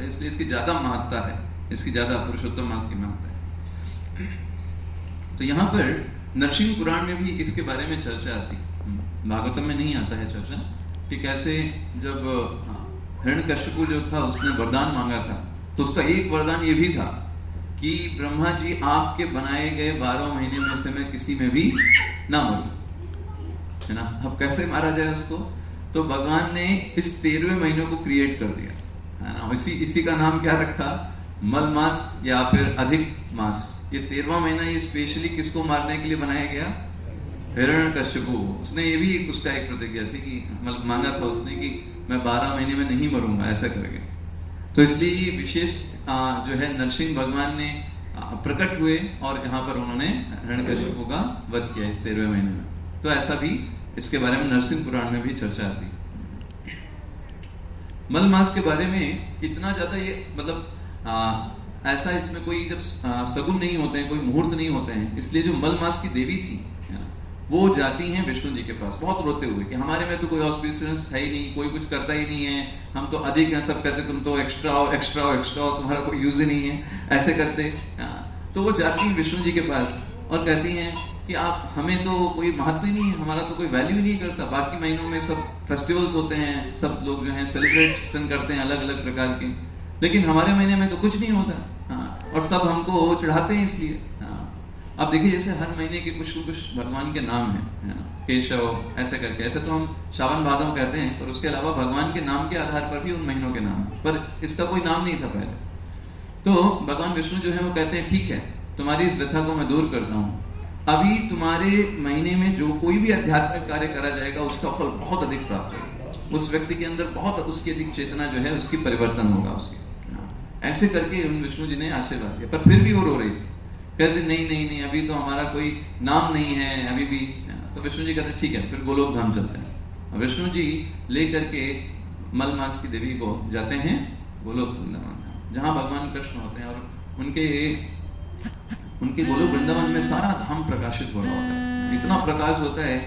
है, इसलिए इसकी ज़्यादा महत्ता है, इसकी ज़्यादा पुरुषोत्तम मास की महत्ता है। तो यहाँ पर नरसिंह पुराण में भी इसके बारे में चर्चा आती है, भागवतम में नहीं आता है चर्चा, कि कैसे जब हिरण्यकश्यपु जो था उसने वरदान मांगा था, तो उसका एक वरदान ये भी था कि ब्रह्मा जी आपके बनाए गए 12 महीने में से मैं किसी में भी ना मरूं, है ना। अब कैसे मारा जाए उसको, तो भगवान ने इस 13वें महीनों को क्रिएट कर दिया, है ना। इसी का नाम क्या रखा, मल मास या फिर अधिक मास। ये 13वां महीना ये स्पेशली किसको मारने के लिए बनाया गया, हिरण्यकश्यपु। उसने ये भी उसका एक प्रतिज्ञा थी कि मांगा था उसने कि मैं 12 महीने में नहीं मरूंगा, ऐसा करके। तो इसलिए ये विशेष जो है नरसिंह भगवान ने प्रकट हुए और यहाँ पर उन्होंने हिरण्यकश्यपु का वध किया इस 13वें महीने में। तो ऐसा भी इसके बारे में नरसिंह पुराण में भी चर्चा आती है। मल मास के बारे में इतना ज्यादा ये मतलब ऐसा इसमें कोई जब सगुन नहीं होते हैं, कोई मुहूर्त नहीं होते हैं, इसलिए जो मल मास की देवी थी वो जाती हैं विष्णु जी के पास बहुत रोते हुए कि हमारे में तो कोई ऑस्पिशियस है ही नहीं, कोई कुछ करता ही नहीं है, हम तो अधिक हैं, सब कहते तुम तो एक्स्ट्रा हो एक्स्ट्रा हो एक्स्ट्रा हो, तुम्हारा कोई यूज ही नहीं है, ऐसे करते। तो वो जाती हैं विष्णु जी के पास और कहती हैं कि आप, हमें तो कोई महत्व ही नहीं है, हमारा तो कोई वैल्यू ही नहीं करता। बाकी महीनों में सब फेस्टिवल्स होते हैं, सब लोग जो हैं सेलिब्रेशन करते हैं अलग अलग प्रकार के, लेकिन हमारे महीने में तो कुछ नहीं होता। और सब हमको चढ़ाते हैं इसलिए। अब देखिए जैसे हर महीने के कुछ न कुछ भगवान के नाम हैं, केशव ऐसे करके, ऐसे तो हम श्रावण भादव कहते हैं, पर उसके अलावा भगवान के नाम के आधार पर भी उन महीनों के नाम, पर इसका कोई नाम नहीं था पहले। तो भगवान विष्णु जो है वो कहते हैं ठीक है, तुम्हारी इस व्यथा को मैं दूर करता हूँ, अभी तुम्हारे महीने में जो कोई भी आध्यात्मिक कार्य करा जाएगा उसका फल बहुत अधिक प्राप्त होगा, उस व्यक्ति के अंदर बहुत उसकी अधिक चेतना जो है उसकी परिवर्तन होगा उसकी। ऐसे करके उन विष्णु जी ने आशीर्वाद दिया, पर फिर भी वो रो रही थी, कहते नहीं नहीं नहीं, अभी तो हमारा कोई नाम नहीं है अभी भी। तो विष्णु जी कहते ठीक है, फिर गोलोक धाम चलते हैं। विष्णु जी ले करके मल मास की देवी को जाते हैं गोलोक वृंदावन, जहाँ भगवान कृष्ण होते हैं, और उनके गोलोक वृंदावन में सारा धाम प्रकाशित हो रहा होता है, इतना प्रकाश होता है